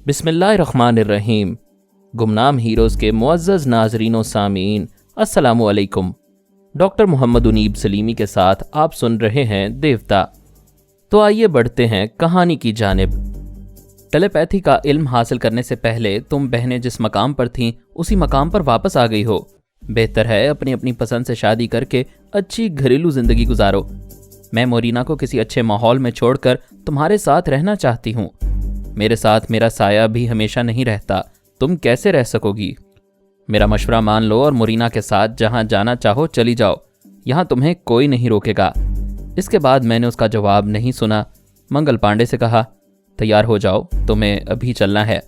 بسم اللہ الرحمن الرحیم۔ گمنام ہیروز کے معزز ناظرین و سامعین، السلام علیکم۔ ڈاکٹر محمد انیب سلیمی کے ساتھ آپ سن رہے ہیں دیوتا۔ تو آئیے بڑھتے ہیں کہانی کی جانب۔ ٹیلیپیتھی کا علم حاصل کرنے سے پہلے تم بہنیں جس مقام پر تھیں اسی مقام پر واپس آ گئی ہو۔ بہتر ہے اپنی اپنی پسند سے شادی کر کے اچھی گھریلو زندگی گزارو۔ میں مورینا کو کسی اچھے ماحول میں چھوڑ کر تمہارے ساتھ رہنا چاہتی ہوں۔ میرے ساتھ میرا سایہ بھی ہمیشہ نہیں رہتا، تم کیسے رہ سکو گی؟ میرا مشورہ مان لو اور مورینا کے ساتھ جہاں جانا چاہو چلی جاؤ، یہاں تمہیں کوئی نہیں روکے گا۔ اس کے بعد میں نے اس کا جواب نہیں سنا۔ منگل پانڈے سے کہا، تیار ہو جاؤ، تمہیں ابھی چلنا ہے۔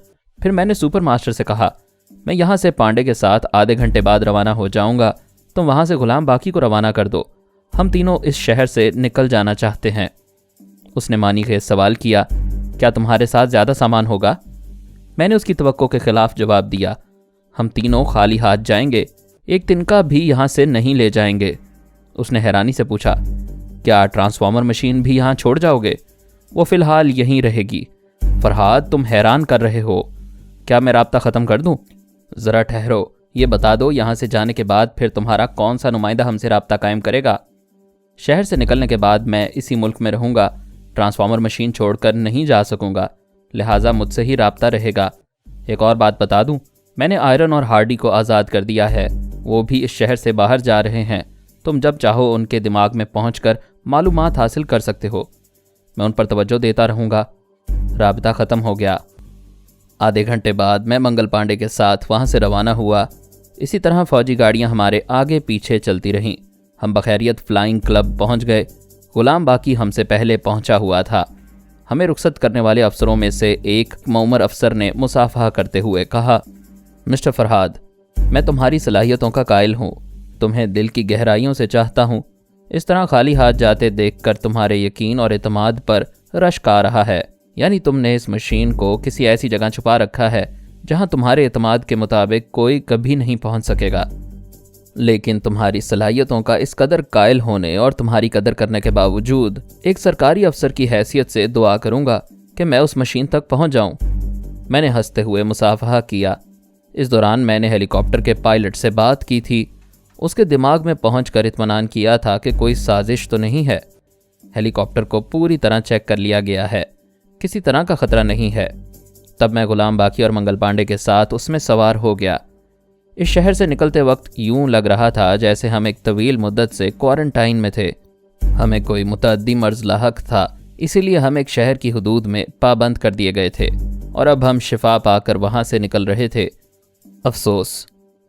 پھر میں نے سپر ماسٹر سے کہا، میں یہاں سے پانڈے کے ساتھ آدھے گھنٹے بعد روانہ ہو جاؤں گا، تم وہاں سے غلام باقی کو روانہ کر دو، ہم تینوں اس شہر سے نکل جانا چاہتے ہیں۔ اس نے مانی خیز سوال کیا، کیا تمہارے ساتھ زیادہ سامان ہوگا؟ میں نے اس کی توقع کے خلاف جواب دیا، ہم تینوں خالی ہاتھ جائیں گے، ایک تنکا بھی یہاں سے نہیں لے جائیں گے۔ اس نے حیرانی سے پوچھا، کیا ٹرانسفارمر مشین بھی یہاں چھوڑ جاؤ گے؟ وہ فی الحال یہیں رہے گی۔ فرحاد، تم حیران کر رہے ہو، کیا میں رابطہ ختم کر دوں؟ ذرا ٹھہرو، یہ بتا دو یہاں سے جانے کے بعد پھر تمہارا کون سا نمائندہ ہم سے رابطہ قائم کرے گا؟ شہر سے نکلنے کے بعد میں اسی ملک میں رہوں گا، ٹرانسفارمر مشین چھوڑ کر نہیں جا سکوں گا، لہٰذا مجھ سے ہی رابطہ رہے گا۔ ایک اور بات بتا دوں، میں نے آئرن اور ہارڈی کو آزاد کر دیا ہے، وہ بھی اس شہر سے باہر جا رہے ہیں، تم جب چاہو ان کے دماغ میں پہنچ کر معلومات حاصل کر سکتے ہو، میں ان پر توجہ دیتا رہوں گا۔ رابطہ ختم ہو گیا۔ آدھے گھنٹے بعد میں منگل پانڈے کے ساتھ وہاں سے روانہ ہوا۔ اسی طرح فوجی گاڑیاں ہمارے آگے پیچھے چلتی رہیں۔ ہم بخیریت فلائنگ کلب پہنچ گئے۔ غلام باقی ہم سے پہلے پہنچا ہوا تھا۔ ہمیں رخصت کرنے والے افسروں میں سے ایک معمر افسر نے مصافحہ کرتے ہوئے کہا، مسٹر فرحاد، میں تمہاری صلاحیتوں کا قائل ہوں، تمہیں دل کی گہرائیوں سے چاہتا ہوں۔ اس طرح خالی ہاتھ جاتے دیکھ کر تمہارے یقین اور اعتماد پر رشک آ رہا ہے، یعنی تم نے اس مشین کو کسی ایسی جگہ چھپا رکھا ہے جہاں تمہارے اعتماد کے مطابق کوئی کبھی نہیں پہنچ سکے گا۔ لیکن تمہاری صلاحیتوں کا اس قدر قائل ہونے اور تمہاری قدر کرنے کے باوجود ایک سرکاری افسر کی حیثیت سے دعا کروں گا کہ میں اس مشین تک پہنچ جاؤں۔ میں نے ہنستے ہوئے مصافحہ کیا۔ اس دوران میں نے ہیلی کاپٹر کے پائلٹ سے بات کی تھی، اس کے دماغ میں پہنچ کر اطمینان کیا تھا کہ کوئی سازش تو نہیں ہے۔ ہیلی کاپٹر کو پوری طرح چیک کر لیا گیا ہے، کسی طرح کا خطرہ نہیں ہے۔ تب میں غلام باقی اور منگل پانڈے کے ساتھ اس میں سوار ہو گیا۔ اس شہر سے نکلتے وقت یوں لگ رہا تھا جیسے ہم ایک طویل مدت سے کوارنٹائن میں تھے، ہمیں کوئی متعدی مرض لاحق تھا، اسی لیے ہم ایک شہر کی حدود میں پابند کر دیے گئے تھے اور اب ہم شفا پا کر وہاں سے نکل رہے تھے۔ افسوس،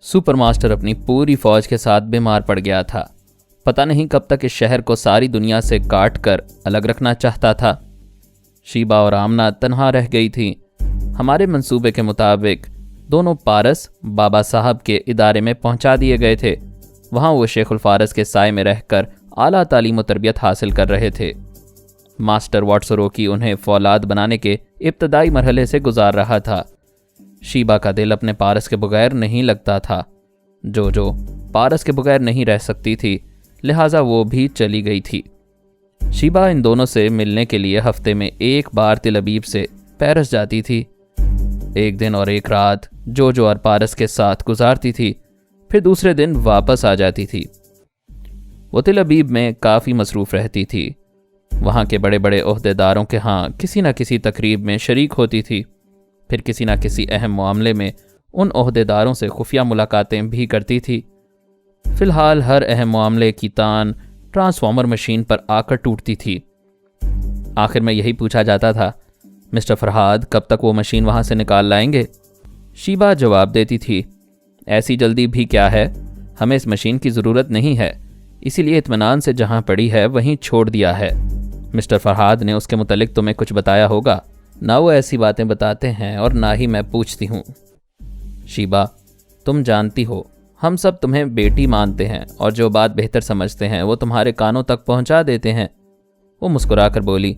سپر ماسٹر اپنی پوری فوج کے ساتھ بیمار پڑ گیا تھا۔ پتہ نہیں کب تک اس شہر کو ساری دنیا سے کاٹ کر الگ رکھنا چاہتا تھا۔ شیبہ اور آمنہ تنہا رہ گئی تھیں۔ ہمارے منصوبے کے مطابق دونوں پارس بابا صاحب کے ادارے میں پہنچا دیے گئے تھے۔ وہاں وہ شیخ الفارس کے سائے میں رہ کر اعلیٰ تعلیم و تربیت حاصل کر رہے تھے۔ ماسٹر واٹسروکی انہیں فولاد بنانے کے ابتدائی مرحلے سے گزار رہا تھا۔ شیبہ کا دل اپنے پارس کے بغیر نہیں لگتا تھا، جو پارس کے بغیر نہیں رہ سکتی تھی، لہٰذا وہ بھی چلی گئی تھی۔ شیبہ ان دونوں سے ملنے کے لیے ہفتے میں ایک بار تل ابیب سے پیرس جاتی تھی۔ ایک دن اور ایک رات جو اور پارس کے ساتھ گزارتی تھی، پھر دوسرے دن واپس آ جاتی تھی۔ وہ تل ابیب میں کافی مصروف رہتی تھی، وہاں کے بڑے بڑے عہدیداروں کے ہاں کسی نہ کسی تقریب میں شریک ہوتی تھی، پھر کسی نہ کسی اہم معاملے میں ان عہدیداروں سے خفیہ ملاقاتیں بھی کرتی تھی۔ فی الحال ہر اہم معاملے کی تان ٹرانسفارمر مشین پر آ کر ٹوٹتی تھی۔ آخر میں یہی پوچھا جاتا تھا، مسٹر فرحاد، کب تک وہ مشین وہاں سے نکال لائیں گے؟ شیبہ جواب دیتی تھی، ایسی جلدی بھی کیا ہے، ہمیں اس مشین کی ضرورت نہیں ہے، اسی لیے اطمینان سے جہاں پڑی ہے وہیں چھوڑ دیا ہے۔ مسٹر فرحاد نے اس کے متعلق تمہیں کچھ بتایا ہوگا، نہ وہ ایسی باتیں بتاتے ہیں اور نہ ہی میں پوچھتی ہوں۔ شیبہ، تم جانتی ہو ہم سب تمہیں بیٹی مانتے ہیں اور جو بات بہتر سمجھتے ہیں وہ تمہارے کانوں تک پہنچا دیتے ہیں۔ وہ مسکرا کر بولی،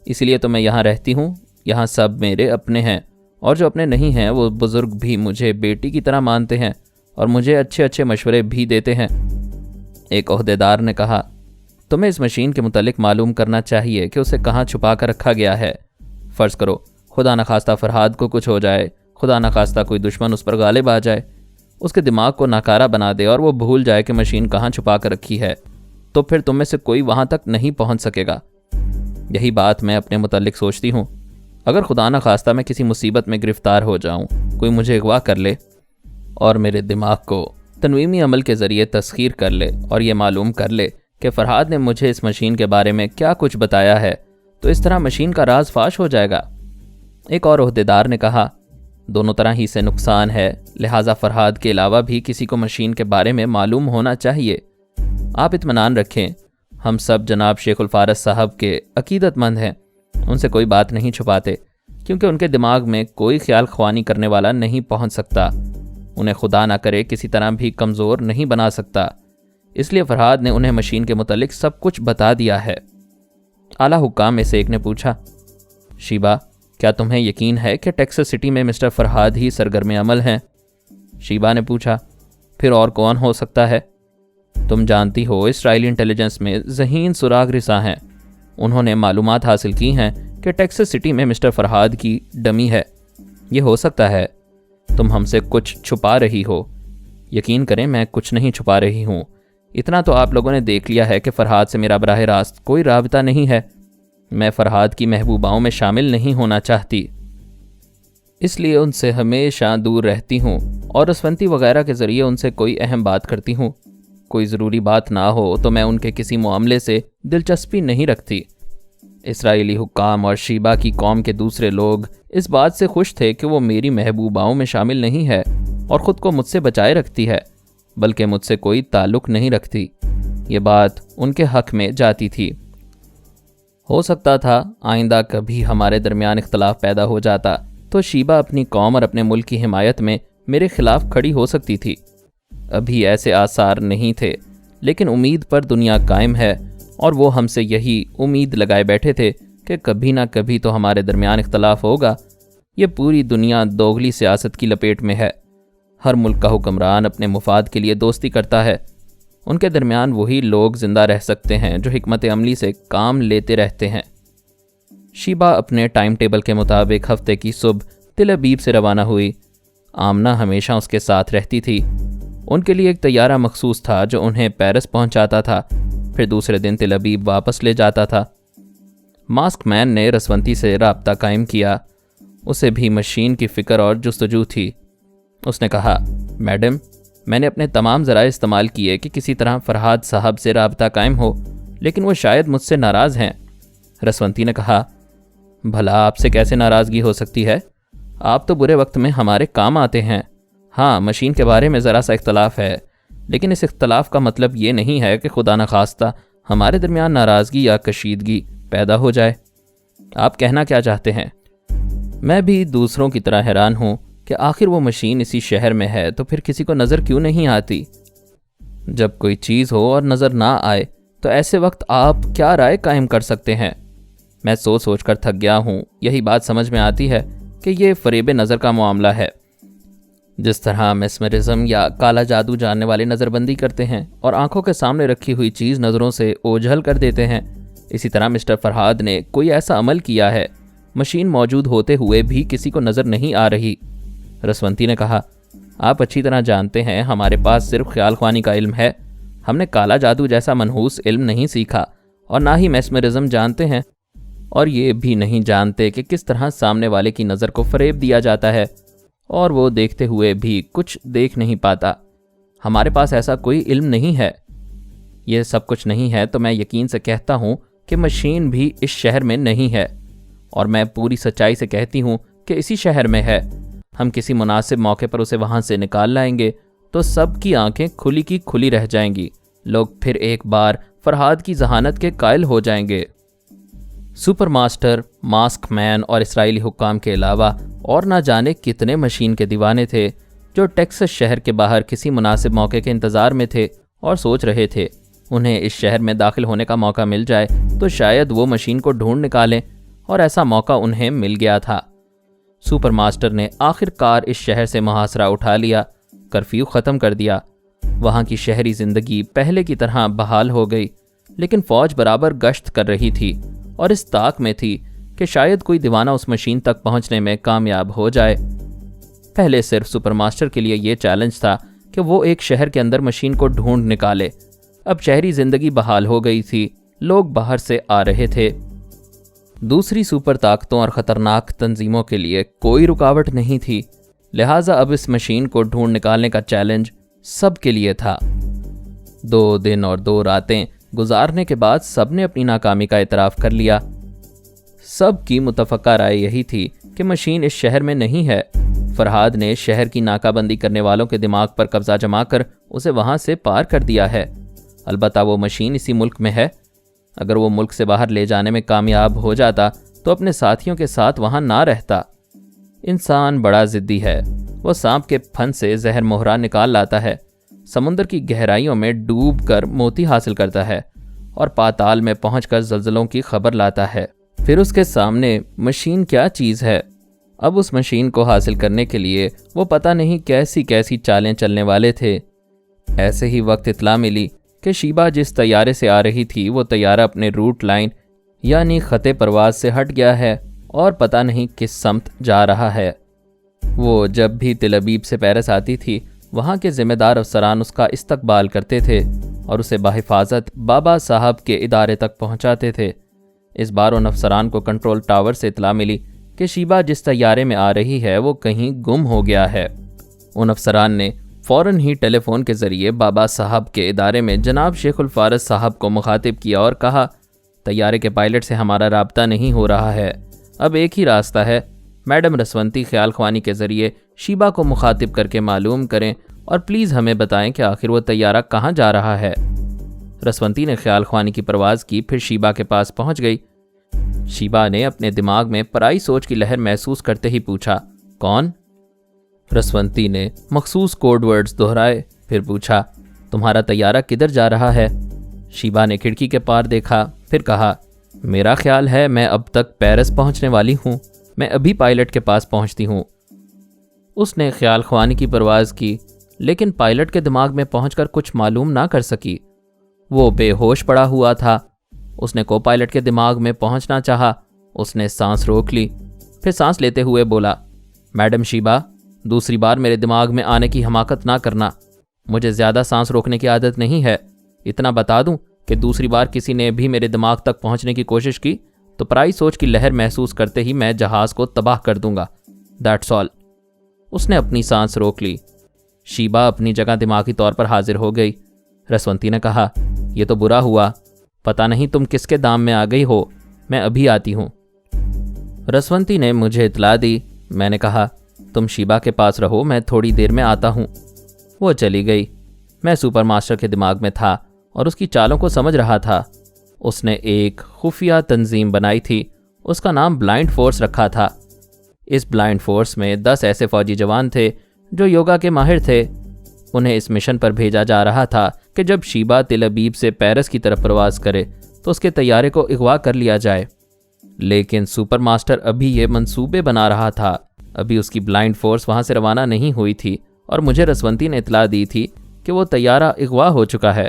اسی لیے تو میں یہاں رہتی ہوں، یہاں سب میرے اپنے ہیں، اور جو اپنے نہیں ہیں وہ بزرگ بھی مجھے بیٹی کی طرح مانتے ہیں اور مجھے اچھے اچھے مشورے بھی دیتے ہیں۔ ایک عہدیدار نے کہا، تمہیں اس مشین کے متعلق معلوم کرنا چاہیے کہ اسے کہاں چھپا کر رکھا گیا ہے۔ فرض کرو خدا نخواستہ فرحاد کو کچھ ہو جائے، خدا نخواستہ کوئی دشمن اس پر غالب آ جائے، اس کے دماغ کو ناکارہ بنا دے اور وہ بھول جائے کہ مشین کہاں چھپا کر رکھی ہے، تو پھر تم میں سے کوئی وہاں تک نہیں پہنچ سکے گا۔ یہی بات میں اپنے متعلق سوچتی ہوں۔ اگر خدا نخواستہ میں کسی مصیبت میں گرفتار ہو جاؤں، کوئی مجھے اغوا کر لے اور میرے دماغ کو تنویمی عمل کے ذریعے تسخیر کر لے اور یہ معلوم کر لے کہ فرحاد نے مجھے اس مشین کے بارے میں کیا کچھ بتایا ہے، تو اس طرح مشین کا راز فاش ہو جائے گا۔ ایک اور عہدیدار نے کہا، دونوں طرح ہی سے نقصان ہے، لہٰذا فرحاد کے علاوہ بھی کسی کو مشین کے بارے میں معلوم ہونا چاہیے۔ آپ اطمینان رکھیں، ہم سب جناب شیخ الفارس صاحب کے عقیدت مند ہیں، ان سے کوئی بات نہیں چھپاتے، کیونکہ ان کے دماغ میں کوئی خیال خوانی کرنے والا نہیں پہنچ سکتا، انہیں خدا نہ کرے کسی طرح بھی کمزور نہیں بنا سکتا، اس لیے فرحاد نے انہیں مشین کے متعلق سب کچھ بتا دیا ہے۔ اعلیٰ حکام میں سے ایک نے پوچھا، شیبہ، کیا تمہیں یقین ہے کہ ٹیکساس سٹی میں مسٹر فرحاد ہی سرگرم عمل ہیں؟ شیبہ نے پوچھا، پھر اور کون ہو سکتا ہے؟ تم جانتی ہو اسرائیلی انٹیلیجنس میں ذہین سراغ رساں ہیں، انہوں نے معلومات حاصل کی ہیں کہ ٹیکساس سٹی میں مسٹر فرحاد کی ڈمی ہے۔ یہ ہو سکتا ہے تم ہم سے کچھ چھپا رہی ہو۔ یقین کریں میں کچھ نہیں چھپا رہی ہوں، اتنا تو آپ لوگوں نے دیکھ لیا ہے کہ فرحاد سے میرا براہ راست کوئی رابطہ نہیں ہے، میں فرحاد کی محبوباؤں میں شامل نہیں ہونا چاہتی، اس لیے ان سے ہمیشہ دور رہتی ہوں اور رسونتی وغیرہ کے ذریعے ان سے کوئی اہم بات کرتی ہوں۔ کوئی ضروری بات نہ ہو تو میں ان کے کسی معاملے سے دلچسپی نہیں رکھتی۔ اسرائیلی حکام اور شیبہ کی قوم کے دوسرے لوگ اس بات سے خوش تھے کہ وہ میری محبوباؤں میں شامل نہیں ہے اور خود کو مجھ سے بچائے رکھتی ہے، بلکہ مجھ سے کوئی تعلق نہیں رکھتی۔ یہ بات ان کے حق میں جاتی تھی۔ ہو سکتا تھا آئندہ کبھی ہمارے درمیان اختلاف پیدا ہو جاتا تو شیبہ اپنی قوم اور اپنے ملک کی حمایت میں میرے خلاف کھڑی ہو سکتی تھی۔ ابھی ایسے آثار نہیں تھے، لیکن امید پر دنیا قائم ہے اور وہ ہم سے یہی امید لگائے بیٹھے تھے کہ کبھی نہ کبھی تو ہمارے درمیان اختلاف ہوگا۔ یہ پوری دنیا دوغلی سیاست کی لپیٹ میں ہے، ہر ملک کا حکمران اپنے مفاد کے لیے دوستی کرتا ہے، ان کے درمیان وہی لوگ زندہ رہ سکتے ہیں جو حکمت عملی سے کام لیتے رہتے ہیں۔ شیبہ اپنے ٹائم ٹیبل کے مطابق ہفتے کی صبح تل ابیب سے روانہ ہوئی۔ آمنہ ہمیشہ اس کے ساتھ رہتی تھی۔ ان کے لیے ایک طیارہ مخصوص تھا جو انہیں پیرس پہنچاتا تھا، پھر دوسرے دن تل ابیب واپس لے جاتا تھا۔ ماسک مین نے رسونتی سے رابطہ قائم کیا، اسے بھی مشین کی فکر اور جستجو تھی۔ اس نے کہا، میڈم، میں نے اپنے تمام ذرائع استعمال کیے کہ کسی طرح فرحاد صاحب سے رابطہ قائم ہو، لیکن وہ شاید مجھ سے ناراض ہیں۔ رسونتی نے کہا، بھلا آپ سے کیسے ناراضگی ہو سکتی ہے؟ آپ تو برے وقت میں ہمارے کام آتے ہیں۔ ہاں، مشین کے بارے میں ذرا سا اختلاف ہے، لیکن اس اختلاف کا مطلب یہ نہیں ہے کہ خدا نخواستہ ہمارے درمیان ناراضگی یا کشیدگی پیدا ہو جائے۔ آپ کہنا کیا چاہتے ہیں؟ میں بھی دوسروں کی طرح حیران ہوں کہ آخر وہ مشین اسی شہر میں ہے تو پھر کسی کو نظر کیوں نہیں آتی؟ جب کوئی چیز ہو اور نظر نہ آئے تو ایسے وقت آپ کیا رائے قائم کر سکتے ہیں؟ میں سوچ سوچ کر تھک گیا ہوں۔ یہی بات سمجھ میں آتی ہے کہ یہ فریب نظر کا معاملہ ہے۔ جس طرح میسمرزم یا کالا جادو جاننے والے نظر بندی کرتے ہیں اور آنکھوں کے سامنے رکھی ہوئی چیز نظروں سے اوجھل کر دیتے ہیں، اسی طرح مسٹر فرحاد نے کوئی ایسا عمل کیا ہے، مشین موجود ہوتے ہوئے بھی کسی کو نظر نہیں آ رہی۔ رسونتی نے کہا، آپ اچھی طرح جانتے ہیں ہمارے پاس صرف خیال خوانی کا علم ہے، ہم نے کالا جادو جیسا منحوس علم نہیں سیکھا اور نہ ہی میسمرزم جانتے ہیں، اور یہ بھی نہیں جانتے کہ کس طرح سامنے والے کی نظر کو فریب دیا جاتا ہے اور وہ دیکھتے ہوئے بھی کچھ دیکھ نہیں پاتا۔ ہمارے پاس ایسا کوئی علم نہیں ہے۔ یہ سب کچھ نہیں ہے تو میں یقین سے کہتا ہوں کہ مشین بھی اس شہر میں نہیں ہے، اور میں پوری سچائی سے کہتی ہوں کہ اسی شہر میں ہے۔ ہم کسی مناسب موقع پر اسے وہاں سے نکال لائیں گے تو سب کی آنکھیں کھلی کی کھلی رہ جائیں گی، لوگ پھر ایک بار فرحاد کی ذہانت کے قائل ہو جائیں گے۔ سپر ماسٹر، ماسک مین اور اسرائیلی حکام کے علاوہ اور نہ جانے کتنے مشین کے دیوانے تھے جو ٹیکساس شہر کے باہر کسی مناسب موقع کے انتظار میں تھے اور سوچ رہے تھے انہیں اس شہر میں داخل ہونے کا موقع مل جائے تو شاید وہ مشین کو ڈھونڈ نکالیں، اور ایسا موقع انہیں مل گیا تھا۔ سپر ماسٹر نے آخر کار اس شہر سے محاصرہ اٹھا لیا، کرفیو ختم کر دیا، وہاں کی شہری زندگی پہلے کی طرح بحال ہو گئی، لیکن فوج برابر گشت کر رہی تھی اور اس طاق میں تھی کہ شاید کوئی دیوانہ اس مشین تک پہنچنے میں کامیاب ہو جائے۔ پہلے صرف سپر ماسٹر کے لیے یہ چیلنج تھا کہ وہ ایک شہر کے اندر مشین کو ڈھونڈ نکالے۔ اب شہری زندگی بحال ہو گئی تھی، لوگ باہر سے آ رہے تھے۔ دوسری سپر طاقتوں اور خطرناک تنظیموں کے لیے کوئی رکاوٹ نہیں تھی، لہٰذا اب اس مشین کو ڈھونڈ نکالنے کا چیلنج سب کے لیے تھا۔ 2 دن اور 2 راتیں گزارنے کے بعد سب نے اپنی ناکامی کا اعتراف کر لیا۔ سب کی متفقہ رائے یہی تھی کہ مشین اس شہر میں نہیں ہے۔ فرحاد نے شہر کی ناکہ بندی کرنے والوں کے دماغ پر قبضہ جما کر اسے وہاں سے پار کر دیا ہے۔ البتہ وہ مشین اسی ملک میں ہے۔ اگر وہ ملک سے باہر لے جانے میں کامیاب ہو جاتا تو اپنے ساتھیوں کے ساتھ وہاں نہ رہتا۔ انسان بڑا ضدی ہے، وہ سانپ کے پھن سے زہر مہرا نکال لاتا ہے، سمندر کی گہرائیوں میں ڈوب کر موتی حاصل کرتا ہے اور پاتال میں پہنچ کر زلزلوں کی خبر لاتا ہے۔ پھر اس کے سامنے مشین کیا چیز ہے؟ اب اس مشین کو حاصل کرنے کے لیے وہ پتہ نہیں کیسی کیسی چالیں چلنے والے تھے۔ ایسے ہی وقت اطلاع ملی کہ شیبہ جس طیارے سے آ رہی تھی وہ طیارہ اپنے روٹ لائن یعنی خط پرواز سے ہٹ گیا ہے اور پتہ نہیں کس سمت جا رہا ہے۔ وہ جب بھی تل ابیب سے پیرس آتی تھی وہاں کے ذمہ دار افسران اس کا استقبال کرتے تھے اور اسے بحفاظت بابا صاحب کے ادارے تک پہنچاتے تھے۔ اس بار ان افسران کو کنٹرول ٹاور سے اطلاع ملی کہ شیبہ جس طیارے میں آ رہی ہے وہ کہیں گم ہو گیا ہے۔ ان افسران نے فوراً ہی ٹیلی فون کے ذریعے بابا صاحب کے ادارے میں جناب شیخ الفارس صاحب کو مخاطب کیا اور کہا، طیارے کے پائلٹ سے ہمارا رابطہ نہیں ہو رہا ہے، اب ایک ہی راستہ ہے، میڈم رسونتی خیال خوانی کے ذریعے شیبہ کو مخاطب کر کے معلوم کریں اور پلیز ہمیں بتائیں کہ آخر وہ طیارہ کہاں جا رہا ہے۔ رسونتی نے خیال خوانی کی پرواز کی، پھر شیبہ کے پاس پہنچ گئی۔ شیبہ نے اپنے دماغ میں پرائی سوچ کی لہر محسوس کرتے ہی پوچھا، کون؟ رسونتی نے مخصوص کوڈ ورڈز دہرائے، پھر پوچھا، تمہارا طیارہ کدھر جا رہا ہے؟ شیبہ نے کھڑکی کے پار دیکھا، پھر کہا، میرا خیال ہے میں اب تک پیرس پہنچنے والی ہوں، میں ابھی پائلٹ کے پاس پہنچتی ہوں۔ اس نے خیال خوانی کی پرواز کی لیکن پائلٹ کے دماغ میں پہنچ کر کچھ معلوم نہ کر سکی۔ وہ بے ہوش پڑا ہوا تھا۔ اس نے کو پائلٹ کے دماغ میں پہنچنا چاہا۔ اس نے سانس روک لی، پھر سانس لیتے ہوئے بولا، میڈم شیبہ، دوسری بار میرے دماغ میں آنے کی حماقت نہ کرنا، مجھے زیادہ سانس روکنے کی عادت نہیں ہے۔ اتنا بتا دوں کہ دوسری بار کسی نے بھی میرے دماغ تک پہنچنے کی کوشش کی تو پرائی سوچ کی لہر محسوس کرتے ہی میں جہاز کو تباہ کر دوں گا، دیٹس آل۔ اس نے اپنی سانس روک لی۔ شیبہ اپنی جگہ دماغی طور پر حاضر ہو گئی۔ رسونتی نے کہا، یہ تو برا ہوا، پتہ نہیں تم کس کے دام میں آ گئی ہو، میں ابھی آتی ہوں۔ رسونتی نے مجھے اطلاع دی۔ میں نے کہا، تم شیبہ کے پاس رہو، میں تھوڑی دیر میں آتا ہوں۔ وہ چلی گئی۔ میں سپر ماسٹر کے دماغ میں تھا اور اس کی چالوں کو سمجھ رہا تھا۔ اس نے ایک خفیہ تنظیم بنائی تھی، اس کا نام بلائنڈ فورس رکھا تھا۔ اس بلائنڈ فورس میں 10 ایسے فوجی جوان تھے جو یوگا کے ماہر تھے۔ انہیں اس مشن پر بھیجا جا رہا تھا کہ جب شیبہ تل ابیب سے پیرس کی طرف پرواز کرے تو اس کے طیارے کو اغوا کر لیا جائے۔ لیکن سپر ماسٹر ابھی یہ منصوبے بنا رہا تھا، ابھی اس کی بلائنڈ فورس وہاں سے روانہ نہیں ہوئی تھی اور مجھے رسونتی نے اطلاع دی تھی کہ وہ طیارہ اغوا ہو چکا ہے۔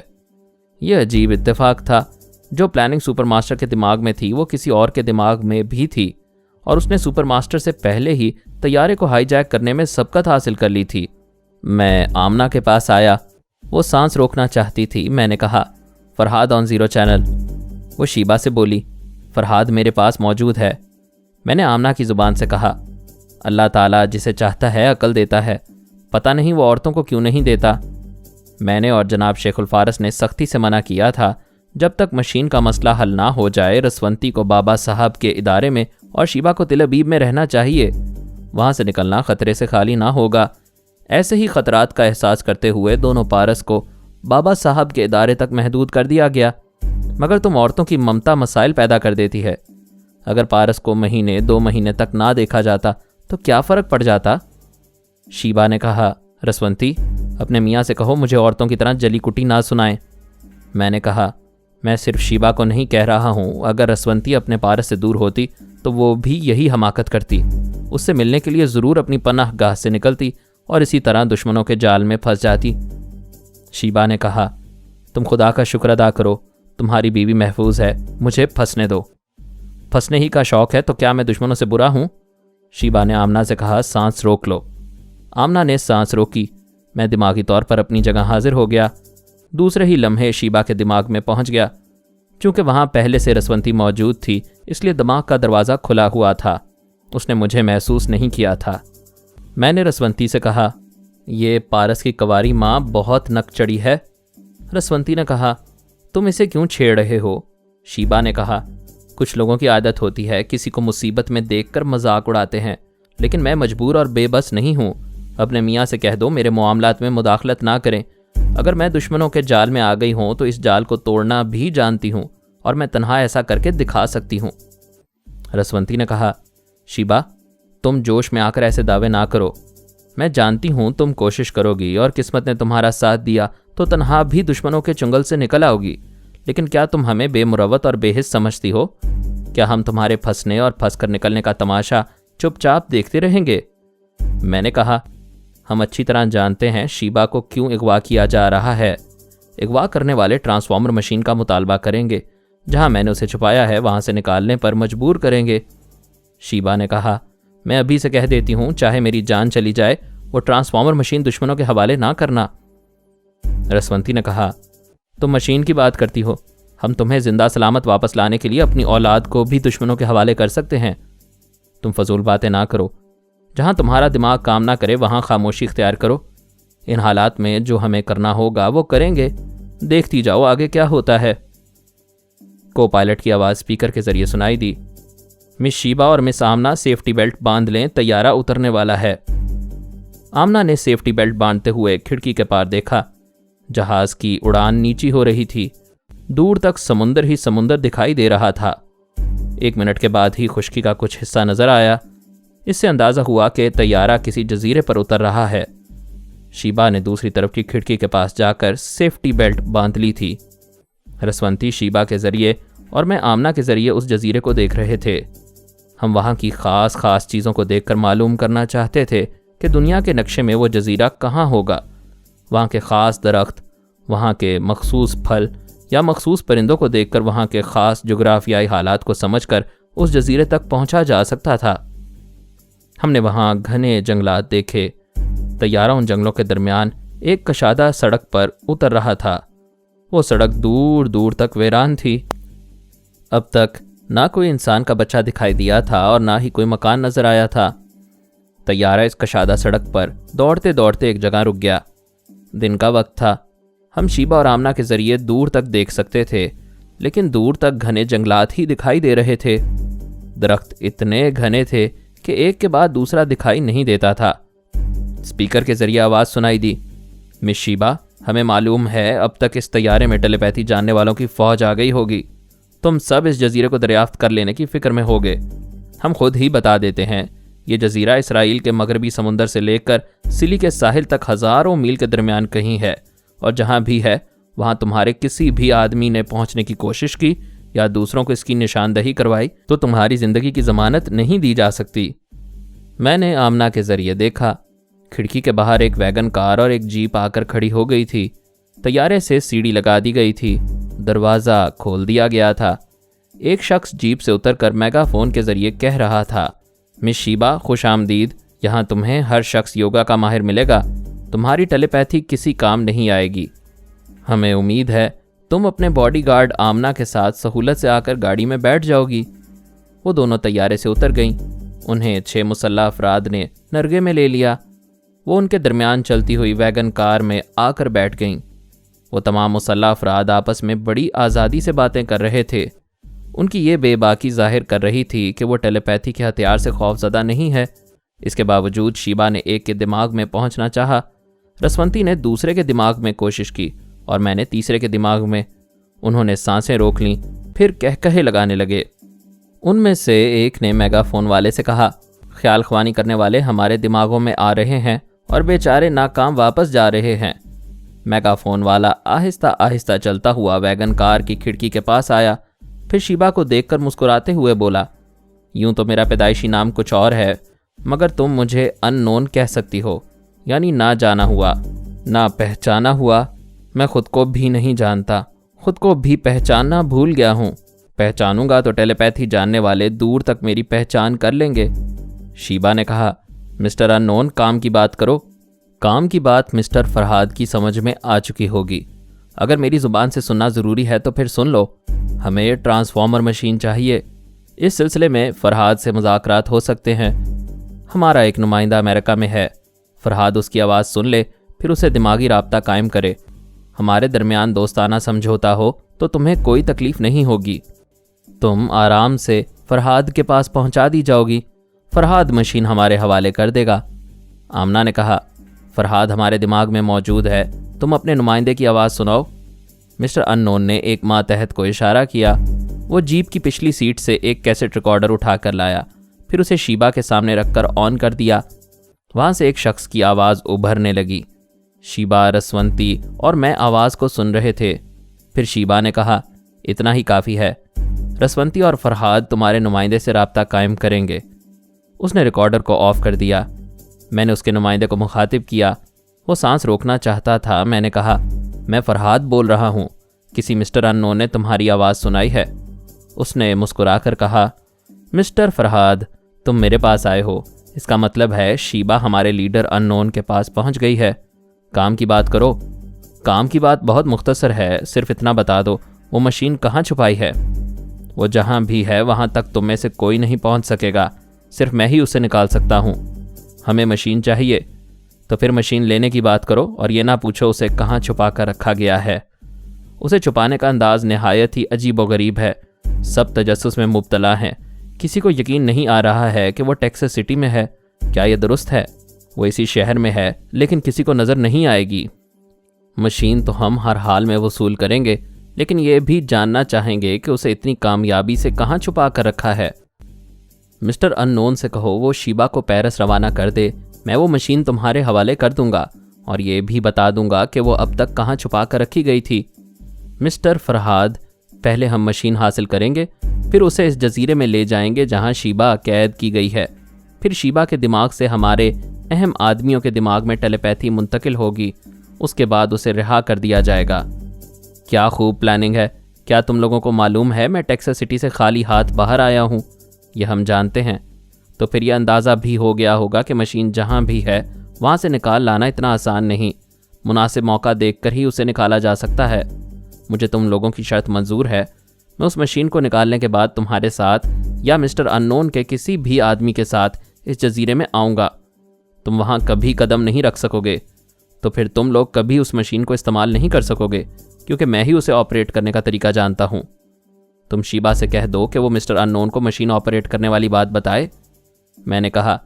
یہ عجیب اتفاق تھا، جو پلاننگ سپر ماسٹر کے دماغ میں تھی وہ کسی اور کے دماغ میں بھی تھی اور اس نے سپر ماسٹر سے پہلے ہی طیارے کو ہائی جیک کرنے میں سبقت حاصل کر لی تھی۔ میں آمنہ کے پاس آیا، وہ سانس روکنا چاہتی تھی۔ میں نے کہا، فرحاد آن 0 چینل۔ وہ شیبہ سے بولی، فرحاد میرے پاس موجود ہے۔ میں نے آمنہ کی زبان سے کہا، اللہ تعالیٰ جسے چاہتا ہے عقل دیتا ہے، پتہ نہیں وہ عورتوں کو کیوں نہیں دیتا۔ میں نے اور جناب شیخ الفارس نے سختی سے منع کیا تھا، جب تک مشین کا مسئلہ حل نہ ہو جائے رسونتی کو بابا صاحب کے ادارے میں اور شیبہ کو تل ابیب میں رہنا چاہیے، وہاں سے نکلنا خطرے سے خالی نہ ہوگا۔ ایسے ہی خطرات کا احساس کرتے ہوئے دونوں پارس کو بابا صاحب کے ادارے تک محدود کر دیا گیا۔ مگر تم عورتوں کی ممتا مسائل پیدا کر دیتی ہے۔ اگر پارس کو 1-2 مہینے تک نہ دیکھا جاتا تو کیا فرق پڑ جاتا؟ شیبہ نے کہا، رسونتی اپنے میاں سے کہو مجھے عورتوں کی طرح جلی کٹی نہ سنائیں۔ میں نے کہا، میں صرف شیبہ کو نہیں کہہ رہا ہوں، اگر رسونتی اپنے پارس سے دور ہوتی تو وہ بھی یہی حماقت کرتی، اس سے ملنے کے لیے ضرور اپنی پناہ گاہ سے نکلتی اور اسی طرح دشمنوں کے جال میں پھنس جاتی۔ شیبہ نے کہا، تم خدا کا شکر ادا کرو، تمہاری بیوی محفوظ ہے، مجھے پھنسنے دو۔ پھنسنے ہی کا شوق ہے تو کیا میں دشمنوں سے برا ہوں؟ شیبا نے آمنہ سے کہا، سانس روک لو۔ آمنہ نے سانس روکی۔ میں دماغی طور پر اپنی جگہ حاضر ہو گیا۔ دوسرے ہی لمحے شیبا کے دماغ میں پہنچ گیا۔ چونکہ وہاں پہلے سے رسونتی موجود تھی اس لیے دماغ کا دروازہ کھلا ہوا تھا۔ اس نے مجھے محسوس نہیں کیا تھا۔ میں نے رسونتی سے کہا، یہ پارس کی کنواری ماں بہت نک چڑی ہے۔ رسونتی نے کہا، تم اسے کیوں چھیڑ رہے ہو؟ شیبا نے کہا، کچھ لوگوں کی عادت ہوتی ہے کسی کو مصیبت میں دیکھ کر مذاق اڑاتے ہیں، لیکن میں مجبور اور بے بس نہیں ہوں۔ اپنے میاں سے کہہ دو میرے معاملات میں مداخلت نہ کریں۔ اگر میں دشمنوں کے جال میں آ گئی ہوں تو اس جال کو توڑنا بھی جانتی ہوں، اور میں تنہا ایسا کر کے دکھا سکتی ہوں۔ رسونتی نے کہا، شیبا تم جوش میں آ کر ایسے دعوے نہ کرو۔ میں جانتی ہوں تم کوشش کرو گی اور قسمت نے تمہارا ساتھ دیا تو تنہا بھی دشمنوں کے چنگل سے نکل آؤ گی، لیکن کیا تم ہمیں بے مروت اور بے حس سمجھتی ہو؟ کیا ہم تمہارے پھنسنے اور پھنس کر نکلنے کا تماشا چپ چاپ دیکھتے رہیں گے؟ میں نے کہا، ہم اچھی طرح جانتے ہیں شیبا کو کیوں اغوا کیا جا رہا ہے۔ اغوا کرنے والے ٹرانسفارمر مشین کا مطالبہ کریں گے، جہاں میں نے اسے چھپایا ہے وہاں سے نکالنے پر مجبور کریں گے۔ شیبا نے کہا، میں ابھی سے کہہ دیتی ہوں چاہے میری جان چلی جائے وہ ٹرانسفارمر مشین دشمنوں کے حوالے نہ کرنا۔ رسونتی نے کہا، تم مشین کی بات کرتی ہو، ہم تمہیں زندہ سلامت واپس لانے کے لیے اپنی اولاد کو بھی دشمنوں کے حوالے کر سکتے ہیں۔ تم فضول باتیں نہ کرو۔ جہاں تمہارا دماغ کام نہ کرے وہاں خاموشی اختیار کرو۔ ان حالات میں جو ہمیں کرنا ہوگا وہ کریں گے، دیکھتی جاؤ آگے کیا ہوتا ہے۔ کو پائلٹ کی آواز اسپیکر کے ذریعے سنائی دی، مس شیبا اور مس آمنہ سیفٹی بیلٹ باندھ لیں، طیارہ اترنے والا ہے۔ آمنہ نے سیفٹی بیلٹ باندھتے ہوئے کھڑکی کے پار دیکھا۔ جہاز کی اڑان نیچی ہو رہی تھی۔ دور تک سمندر ہی سمندر دکھائی دے رہا تھا۔ 1 منٹ کے بعد ہی خشکی کا کچھ حصہ نظر آیا۔ اس سے اندازہ ہوا کہ طیارہ کسی جزیرے پر اتر رہا ہے۔ شیبا نے دوسری طرف کی کھڑکی کے پاس جا کر سیفٹی بیلٹ باندھ لی تھی۔ رسونتی شیبا کے ذریعے اور میں آمنہ کے ذریعے اس جزیرے کو دیکھ رہے تھے۔ ہم وہاں کی خاص چیزوں کو دیکھ کر معلوم کرنا چاہتے تھے کہ دنیا کے نقشے میں وہ جزیرہ کہاں ہوگا۔ وہاں کے خاص درخت، وہاں کے مخصوص پھل یا مخصوص پرندوں کو دیکھ کر وہاں کے خاص جغرافیائی حالات کو سمجھ کر اس جزیرے تک پہنچا جا سکتا تھا۔ ہم نے وہاں گھنے جنگلات دیکھے۔ طیارہ ان جنگلوں کے درمیان ایک کشادہ سڑک پر اتر رہا تھا۔ وہ سڑک دور دور تک ویران تھی۔ اب تک نہ کوئی انسان کا بچہ دکھائی دیا تھا اور نہ ہی کوئی مکان نظر آیا تھا۔ طیارہ اس کشادہ سڑک پر دوڑتے دوڑتے ایک جگہ رک گیا۔ دن کا وقت تھا۔ ہم شیبا اور آمنہ کے ذریعے دور تک دیکھ سکتے تھے، لیکن دور تک گھنے جنگلات ہی دکھائی دے رہے تھے۔ درخت اتنے گھنے تھے کہ ایک کے بعد دوسرا دکھائی نہیں دیتا تھا۔ اسپیکر کے ذریعے آواز سنائی دی، مس شیبا ہمیں معلوم ہے اب تک اس طیارے میں ٹیلی پیتھی جاننے والوں کی فوج آ گئی ہوگی۔ تم سب اس جزیرے کو دریافت کر لینے کی فکر میں ہوگے۔ ہم خود ہی بتا دیتے ہیں، یہ جزیرہ اسرائیل کے مغربی سمندر سے لے کر سلی کے ساحل تک ہزاروں میل کے درمیان کہیں ہے، اور جہاں بھی ہے وہاں تمہارے کسی بھی آدمی نے پہنچنے کی کوشش کی یا دوسروں کو اس کی نشاندہی کروائی تو تمہاری زندگی کی ضمانت نہیں دی جا سکتی۔ میں نے آمنہ کے ذریعے دیکھا، کھڑکی کے باہر ایک ویگن کار اور ایک جیپ آ کر کھڑی ہو گئی تھی۔ طیارے سے سیڑھی لگا دی گئی تھی، دروازہ کھول دیا گیا تھا۔ ایک شخص جیپ سے اتر کر میگا فون کے ذریعے کہہ رہا تھا، مس شیبا خوش آمدید، یہاں تمہیں ہر شخص یوگا کا ماہر ملے گا، تمہاری ٹیلی پیتھی کسی کام نہیں آئے گی۔ ہمیں امید ہے تم اپنے باڈی گارڈ آمنہ کے ساتھ سہولت سے آ کر گاڑی میں بیٹھ جاؤ گی۔ وہ دونوں طیارے سے اتر گئیں۔ انہیں 6 مسلح افراد نے نرگے میں لے لیا۔ وہ ان کے درمیان چلتی ہوئی ویگن کار میں آ کر بیٹھ گئیں۔ وہ تمام مسلح افراد آپس میں بڑی آزادی سے باتیں کر رہے تھے۔ ان کی یہ بے باکی ظاہر کر رہی تھی کہ وہ ٹیلی پیتھی کے ہتھیار سے خوف زدہ نہیں ہے۔ اس کے باوجود شیبا نے ایک کے دماغ میں پہنچنا چاہا، رسونتی نے دوسرے کے دماغ میں کوشش کی اور میں نے تیسرے کے دماغ میں۔ انہوں نے سانسیں روک لیں، پھر کہے لگانے لگے۔ ان میں سے ایک نے میگا فون والے سے کہا، خیال خوانی کرنے والے ہمارے دماغوں میں آ رہے ہیں اور بیچارے ناکام واپس جا رہے ہیں۔ میگا فون والا آہستہ آہستہ چلتا ہوا ویگن کار کی کھڑکی کے پاس آیا، پھر شیبا کو دیکھ کر مسکراتے ہوئے بولا، یوں تو میرا پیدائشی نام کچھ اور ہے، مگر تم مجھے ان نون کہہ سکتی ہو، یعنی نہ جانا ہوا، نہ پہچانا ہوا۔ میں خود کو بھی نہیں جانتا، خود کو بھی پہچاننا بھول گیا ہوں۔ پہچانوں گا تو ٹیلی پیتھی جاننے والے دور تک میری پہچان کر لیں گے۔ شیبا نے کہا، مسٹر ان نون، کام کی بات کرو۔ کام کی بات مسٹر فرہاد کی سمجھ میں آ چکی ہوگی۔ اگر میری زبان سے سننا ضروری ہے تو پھر سن لو۔ ہمیں ٹرانسفارمر مشین چاہیے۔ اس سلسلے میں فرہاد سے مذاکرات ہو سکتے ہیں۔ ہمارا ایک نمائندہ امریکہ میں ہے۔ فرہاد اس کی آواز سن لے، پھر اسے دماغی رابطہ قائم کرے۔ ہمارے درمیان دوستانہ سمجھوتا ہو تو تمہیں کوئی تکلیف نہیں ہوگی۔ تم آرام سے فرہاد کے پاس پہنچا دی جاؤ گی۔ فرہاد مشین ہمارے حوالے کر دے گا۔ آمنہ نے کہا، فرہاد ہمارے دماغ میں موجود ہے، تم اپنے نمائندے کی آواز سناؤ۔ مسٹر ان نون نے ایک ماتحت کو اشارہ کیا۔ وہ جیپ کی پچھلی سیٹ سے ایک کیسٹ ریکارڈر اٹھا کر لایا، پھر اسے شیبا کے سامنے رکھ کر آن کر دیا۔ وہاں سے ایک شخص کی آواز ابھرنے لگی۔ شیبا، رسونتی اور میں آواز کو سن رہے تھے۔ پھر شیبا نے کہا، اتنا ہی کافی ہے۔ رسونتی اور فرہاد تمہارے نمائندے سے رابطہ قائم کریں گے۔ اس نے ریکارڈر کو آف کر دیا۔ میں نے اس کے نمائندے کو مخاطب کیا۔ وہ سانس روکنا چاہتا تھا۔ میں نے کہا، میں فرہاد بول رہا ہوں۔ کسی مسٹر ان نون نے تمہاری آواز سنائی ہے؟ اس نے مسکرا کر کہا، مسٹر فرہاد، تم میرے پاس آئے ہو، اس کا مطلب ہے شیبا ہمارے لیڈر ان نون کے پاس پہنچ گئی ہے۔ کام کی بات کرو۔ کام کی بات بہت مختصر ہے، صرف اتنا بتا دو وہ مشین کہاں چھپائی ہے۔ وہ جہاں بھی ہے وہاں تک تم میں سے کوئی نہیں پہنچ سکے گا، صرف میں ہی اسے نکال سکتا ہوں۔ ہمیں مشین چاہیے، تو پھر مشین لینے کی بات کرو اور یہ نہ پوچھو اسے کہاں چھپا کر رکھا گیا ہے۔ اسے چھپانے کا انداز نہایت ہی عجیب و غریب ہے۔ سب تجسس میں مبتلا ہیں۔ کسی کو یقین نہیں آ رہا ہے کہ وہ ٹیکساس سٹی میں ہے۔ کیا یہ درست ہے؟ وہ اسی شہر میں ہے، لیکن کسی کو نظر نہیں آئے گی۔ مشین تو ہم ہر حال میں وصول کریں گے، لیکن یہ بھی جاننا چاہیں گے کہ اسے اتنی کامیابی سے کہاں چھپا کر رکھا ہے۔ مسٹر ان نون سے کہو وہ شیبا کو پیرس روانہ کر دے، میں وہ مشین تمہارے حوالے کر دوں گا اور یہ بھی بتا دوں گا کہ وہ اب تک کہاں چھپا کر رکھی گئی تھی۔ مسٹر فرہاد، پہلے ہم مشین حاصل کریں گے، پھر اسے اس جزیرے میں لے جائیں گے جہاں شیبا قید کی گئی ہے۔ پھر شیبا کے دماغ سے ہمارے اہم آدمیوں کے دماغ میں ٹیلی پیتھی منتقل ہوگی۔ اس کے بعد اسے رہا کر دیا جائے گا۔ کیا خوب پلاننگ ہے۔ کیا تم لوگوں کو معلوم ہے میں ٹیکساس سٹی سے خالی ہاتھ باہر آیا ہوں؟ یہ ہم جانتے ہیں۔ تو پھر یہ اندازہ بھی ہو گیا ہوگا کہ مشین جہاں بھی ہے وہاں سے نکال لانا اتنا آسان نہیں۔ مناسب موقع دیکھ کر ہی اسے نکالا جا سکتا ہے۔ مجھے تم لوگوں کی شرط منظور ہے۔ میں اس مشین کو نکالنے کے بعد تمہارے ساتھ یا مسٹر ان نون کے کسی بھی آدمی کے ساتھ اس جزیرے میں آؤں گا۔ تم وہاں کبھی قدم نہیں رکھ سکو گے۔ تو پھر تم لوگ کبھی اس مشین کو استعمال نہیں کر سکو گے، کیونکہ میں ہی اسے آپریٹ کرنے کا طریقہ جانتا ہوں۔ تم شیبا سے کہہ دو کہ وہ مسٹر ان نون کو مشین آپریٹ کرنے والی بات بتائے۔ میں نے کہا،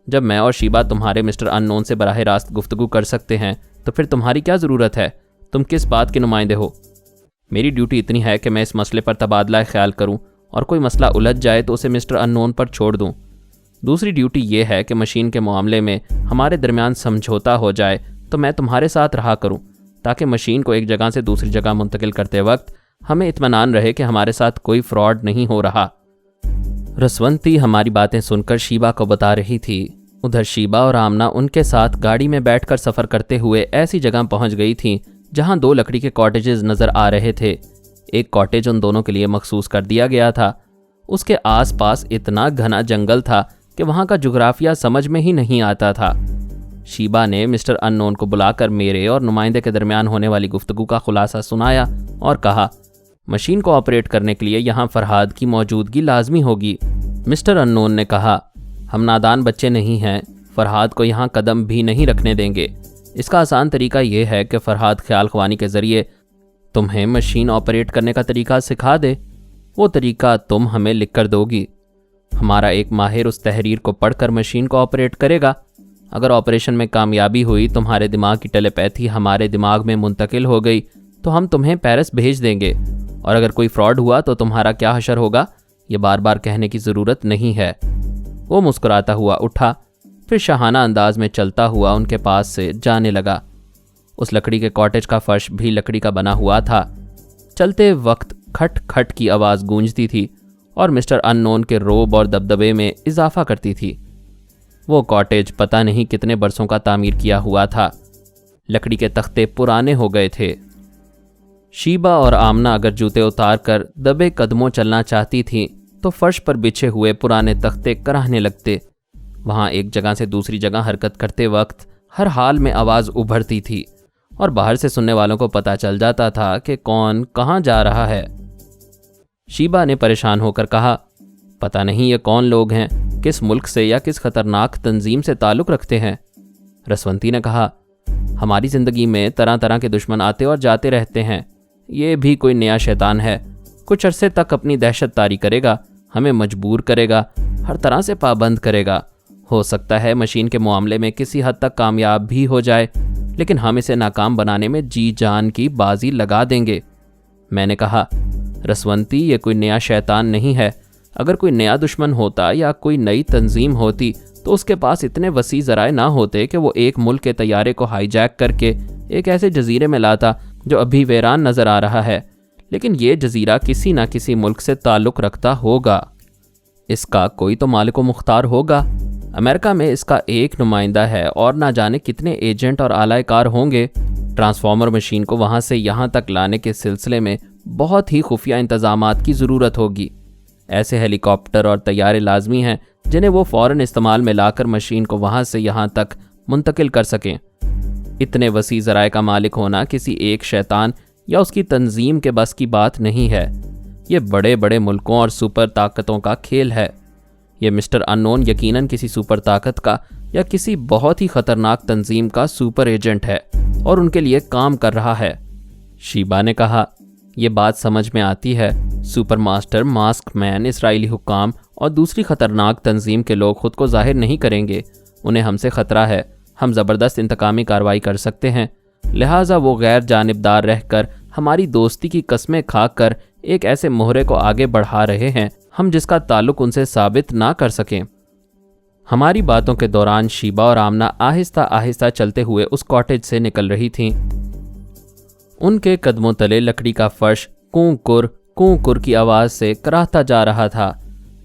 جب میں اور شیبا تمہارے مسٹر ان نون سے براہ راست گفتگو کر سکتے ہیں تو پھر تمہاری کیا ضرورت ہے؟ تم کس بات کے نمائندے ہو؟ میری ڈیوٹی اتنی ہے کہ میں اس مسئلے پر تبادلہ خیال کروں اور کوئی مسئلہ الجھ جائے تو اسے مسٹر ان نون پر چھوڑ دوں۔ دوسری ڈیوٹی یہ ہے کہ مشین کے معاملے میں ہمارے درمیان سمجھوتا ہو جائے تو میں تمہارے ساتھ رہا کروں، تاکہ مشین کو ایک جگہ سے دوسری جگہ منتقل کرتے وقت ہمیں اطمینان رہے کہ ہمارے ساتھ کوئی فراڈ نہیں ہو رہا۔ رسونتی ہماری باتیں سن کر شیبا کو بتا رہی تھی۔ ادھر شیبا اور آمنہ ان کے ساتھ گاڑی میں بیٹھ کر سفر کرتے ہوئے ایسی جگہ پہنچ گئی تھیں جہاں 2 لکڑی کے کاٹیجز نظر آ رہے تھے۔ ایک کاٹیج ان دونوں کے لیے مخصوص کر دیا گیا تھا۔ اس کے آس پاس اتنا گھنا جنگل تھا کہ وہاں کا جغرافیہ سمجھ میں ہی نہیں آتا تھا۔ شیبا نے مسٹر ان نون کو بلا کر میرے اور نمائندے کے درمیان ہونے والی گفتگو کا خلاصہ سنایا اور کہا، مشین کو آپریٹ کرنے کے لیے یہاں فرہاد کی موجودگی لازمی ہوگی۔ مسٹر ان نون نے کہا، ہم نادان بچے نہیں ہیں، فرہاد کو یہاں قدم بھی نہیں رکھنے دیں گے۔ اس کا آسان طریقہ یہ ہے کہ فرہاد خیال خوانی کے ذریعے تمہیں مشین آپریٹ کرنے کا طریقہ سکھا دے۔ وہ طریقہ تم ہمیں لکھ کر دو گی۔ ہمارا ایک ماہر اس تحریر کو پڑھ کر مشین کو آپریٹ کرے گا۔ اگر آپریشن میں کامیابی ہوئی، تمہارے دماغ کی ٹیلی پیتھی ہمارے دماغ میں منتقل ہو گئی تو ہم تمہیں پیرس بھیج دیں گے، اور اگر کوئی فراڈ ہوا تو تمہارا کیا حشر ہوگا یہ بار بار کہنے کی ضرورت نہیں ہے۔ وہ مسکراتا ہوا اٹھا، پھر شاہانہ انداز میں چلتا ہوا ان کے پاس سے جانے لگا۔ اس لکڑی کے کاٹیج کا فرش بھی لکڑی کا بنا ہوا تھا۔ چلتے وقت کھٹ کھٹ کی آواز گونجتی تھی اور مسٹر ان نون کے روب اور دبدبے میں اضافہ کرتی تھی۔ وہ کاٹیج پتہ نہیں کتنے برسوں کا تعمیر کیا ہوا تھا۔ لکڑی کے تختے پرانے ہو گئے تھے۔ شیبہ اور آمنہ اگر جوتے اتار کر دبے قدموں چلنا چاہتی تھیں تو فرش پر بچھے ہوئے پرانے تختے کراہنے لگتے۔ وہاں ایک جگہ سے دوسری جگہ حرکت کرتے وقت ہر حال میں آواز ابھرتی تھی اور باہر سے سننے والوں کو پتہ چل جاتا تھا کہ کون کہاں جا رہا ہے۔ شیبہ نے پریشان ہو کر کہا، پتہ نہیں یہ کون لوگ ہیں، کس ملک سے یا کس خطرناک تنظیم سے تعلق رکھتے ہیں۔ رسونتی نے کہا، ہماری زندگی میں طرح طرح کے دشمن آتے اور جاتے رہتے ہیں، یہ بھی کوئی نیا شیطان ہے، کچھ عرصے تک اپنی دہشت طاری کرے گا، ہمیں مجبور کرے گا، ہر طرح سے پابند کرے گا۔ ہو سکتا ہے مشین کے معاملے میں کسی حد تک کامیاب بھی ہو جائے، لیکن ہم اسے ناکام بنانے میں جی جان کی بازی لگا دیں گے۔ میں نے کہا، رسونتی یہ کوئی نیا شیطان نہیں ہے، اگر کوئی نیا دشمن ہوتا یا کوئی نئی تنظیم ہوتی تو اس کے پاس اتنے وسیع ذرائع نہ ہوتے کہ وہ ایک ملک کے طیارے کو ہائی جیک کر کے ایک ایسے جزیرے میں لاتا جو ابھی ویران نظر آ رہا ہے، لیکن یہ جزیرہ کسی نہ کسی ملک سے تعلق رکھتا ہوگا، اس کا کوئی تو مالک و مختار ہوگا۔ امریکہ میں اس کا ایک نمائندہ ہے اور نہ جانے کتنے ایجنٹ اور آلائے کار ہوں گے۔ ٹرانسفارمر مشین کو وہاں سے یہاں تک لانے کے سلسلے میں بہت ہی خفیہ انتظامات کی ضرورت ہوگی۔ ایسے ہیلی کاپٹر اور طیارے لازمی ہیں جنہیں وہ فوراً استعمال میں لا کر مشین کو وہاں سے یہاں تک منتقل کر سکیں۔ اتنے وسیع ذرائع کا مالک ہونا کسی ایک شیطان یا اس کی تنظیم کے بس کی بات نہیں ہے، یہ بڑے بڑے ملکوں اور سپر طاقتوں کا کھیل ہے۔ یہ مسٹر انون یقیناً کسی سپر طاقت کا یا کسی بہت ہی خطرناک تنظیم کا سپر ایجنٹ ہے اور ان کے لیے کام کر رہا ہے۔ شیبہ نے کہا، یہ بات سمجھ میں آتی ہے، سپر ماسٹر، ماسک مین، اسرائیلی حکام اور دوسری خطرناک تنظیم کے لوگ خود کو ظاہر نہیں کریں گے، انہیں ہم سے خطرہ ہے، ہم زبردست انتقامی کارروائی کر سکتے ہیں، لہٰذا وہ غیر جانبدار رہ کر ہماری دوستی کی قسمیں کھا کر ایک ایسے مہرے کو آگے بڑھا رہے ہیں ہم جس کا تعلق ان سے ثابت نہ کر سکیں۔ ہماری باتوں کے دوران شیبہ اور آمنہ آہستہ آہستہ چلتے ہوئے اس کاٹیج سے نکل رہی تھیں۔ ان کے قدموں تلے لکڑی کا فرش کوں کر کی آواز سے کراہتا جا رہا تھا۔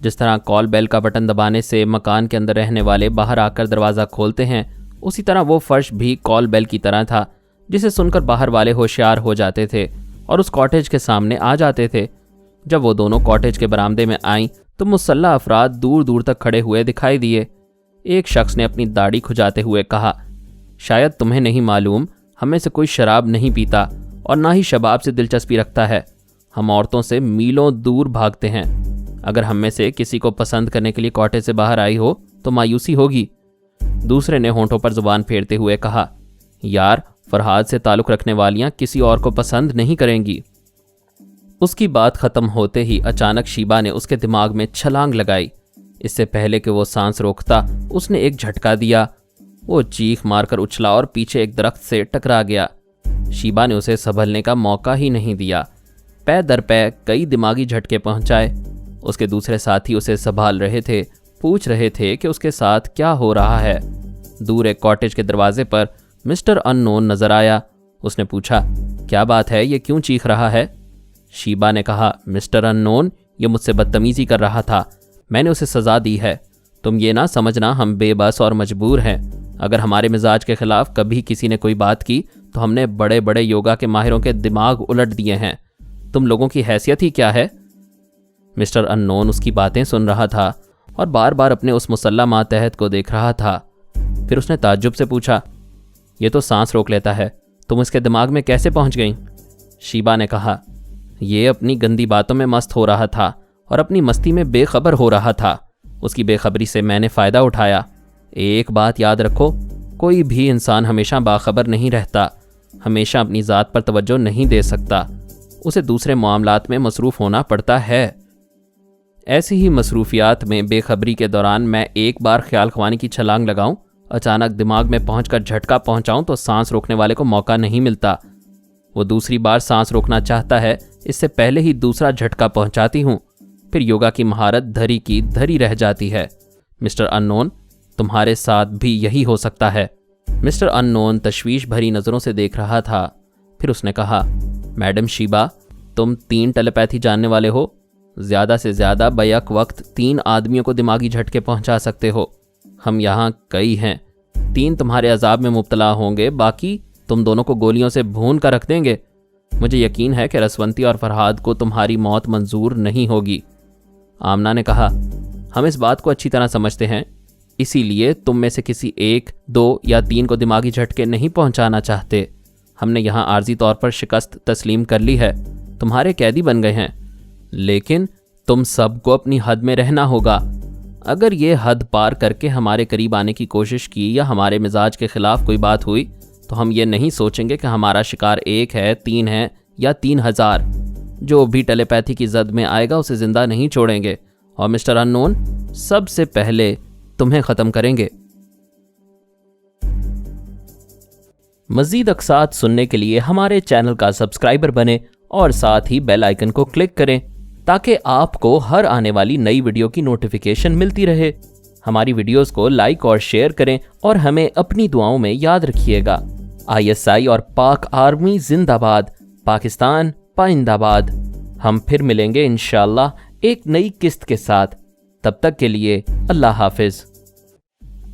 جس طرح کال بیل کا بٹن دبانے سے مکان کے اندر رہنے والے باہر آ کر دروازہ کھولتے ہیں، اسی طرح وہ فرش بھی کال بیل کی طرح تھا، جسے سن کر باہر والے ہوشیار ہو جاتے تھے اور اس کاٹیج کے سامنے آ جاتے تھے۔ جب وہ دونوں کاٹیج کے برآمدے میں آئیں تو مسلح افراد دور دور تک کھڑے ہوئے دکھائی دیے۔ ایک شخص نے اپنی داڑھی کھجاتے ہوئے کہا، شاید تمہیں نہیں معلوم، ہم میں سے کوئی شراب نہیں پیتا اور نہ ہی شباب سے دلچسپی رکھتا ہے، ہم عورتوں سے میلوں دور بھاگتے ہیں۔ اگر ہم میں سے کسی کو پسند کرنے کے لیے کاٹیج سے باہر آئی ہو تو مایوسی ہوگی۔ دوسرے نے ہونٹوں پر زبان پھیرتے ہوئے کہا، یار، فرہاد سے تعلق رکھنے والیاں کسی اور کو پسند نہیں کریں گی۔ اس کی بات ختم ہوتے ہی اچانک شیبہ نے اس کے دماغ میں چھلانگ لگائی۔ اس سے پہلے کہ وہ سانس روکتا اس نے ایک جھٹکا دیا، وہ چیخ مار کر اچھلا اور پیچھے ایک درخت سے ٹکرا گیا۔ شیبہ نے اسے سنبھلنے کا موقع ہی نہیں دیا، پے در پے کئی دماغی جھٹکے پہنچائے۔ اس کے دوسرے ساتھی اسے سنبھال رہے تھے، پوچھ رہے تھے کہ اس کے ساتھ کیا ہو رہا ہے۔ دور ایک کاٹیج کے دروازے پر مسٹر انون نظر آیا۔ اس نے پوچھا، کیا بات ہے، یہ کیوں چیخ رہا ہے؟ شیبہ نے کہا، مسٹر انون یہ مجھ سے بدتمیزی کر رہا تھا، میں نے اسے سزا دی ہے۔ تم یہ نہ سمجھنا ہم بے بس اور مجبور ہیں، اگر ہمارے مزاج کے خلاف کبھی کسی نے کوئی بات کی تو ہم نے بڑے بڑے یوگا کے ماہروں کے دماغ الٹ دیے ہیں۔ تم لوگوں کی حیثیت ہی کیا ہے؟ مسٹر انون اس کی باتیں سن رہا تھا اور بار بار اپنے اس مسلح ماتحت کو دیکھ رہا تھا۔ پھر اس نے تعجب سے پوچھا، یہ تو سانس روک لیتا ہے، تم اس کے دماغ میں کیسے پہنچ گئیں؟ شیبہ نے کہا، یہ اپنی گندی باتوں میں مست ہو رہا تھا اور اپنی مستی میں بے خبر ہو رہا تھا، اس کی بے خبری سے میں نے فائدہ اٹھایا۔ ایک بات یاد رکھو، کوئی بھی انسان ہمیشہ باخبر نہیں رہتا، ہمیشہ اپنی ذات پر توجہ نہیں دے سکتا، اسے دوسرے معاملات میں مصروف ہونا پڑتا ہے۔ ایسی ہی مصروفیات میں بے خبری کے دوران میں ایک بار خیال خوانے کی چھلانگ لگاؤں، اچانک دماغ میں پہنچ کر جھٹکا پہنچاؤں تو سانس روکنے والے کو موقع نہیں ملتا۔ وہ دوسری بار سانس روکنا چاہتا ہے، اس سے پہلے ہی دوسرا جھٹکا پہنچاتی ہوں، پھر یوگا کی مہارت دھری کی دھری رہ جاتی ہے۔ مسٹر انون، تمہارے ساتھ بھی یہی ہو سکتا ہے۔ مسٹر انون تشویش بھری نظروں سے دیکھ رہا تھا، پھر اس نے کہا، میڈم شیبہ، تم 3 ٹیلیپیتھی جاننے والے ہو، زیادہ سے زیادہ بیک وقت 3 آدمیوں کو دماغی جھٹکے پہنچا سکتے ہو، ہم یہاں کئی ہیں، 3 تمہارے عذاب میں مبتلا ہوں گے، باقی تم دونوں کو گولیوں سے بھون کر رکھ دیں گے۔ مجھے یقین ہے کہ رسونتی اور فرحاد کو تمہاری موت منظور نہیں ہوگی۔ آمنہ نے کہا، ہم اس بات کو اچھی طرح سمجھتے ہیں، اسی لیے تم میں سے کسی 1، 2 یا 3 کو دماغی جھٹکے نہیں پہنچانا چاہتے۔ ہم نے یہاں عارضی طور پر شکست تسلیم کر لی ہے، تمہارے قیدی بن گئے ہیں، لیکن تم سب کو اپنی حد میں رہنا ہوگا۔ اگر یہ حد پار کر کے ہمارے قریب آنے کی کوشش کی یا ہمارے مزاج کے خلاف کوئی بات ہوئی تو ہم یہ نہیں سوچیں گے کہ ہمارا شکار 1 ہے، 3 ہے یا 3000۔ جو بھی ٹیلی پیتھی کی زد میں آئے گا اسے زندہ نہیں چھوڑیں گے، اور مسٹر ان نون سب سے پہلے تمہیں ختم کریں گے۔ مزید اقساط سننے کے لیے ہمارے چینل کا سبسکرائبر بنیں اور ساتھ ہی بیل آئیکن کو کلک کریں تاکہ آپ کو ہر آنے والی نئی ویڈیو کی نوٹیفیکیشن ملتی رہے۔ ہماری ویڈیوز کو لائک اور شیئر کریں اور ہمیں اپنی دعاؤں میں یاد رکھیے گا۔ ISI اور پاک آرمی زندہ باد، پاکستان پائندہ باد۔ ہم پھر ملیں گے انشاءاللہ ایک نئی قسط کے ساتھ، تب تک کے لیے اللہ حافظ۔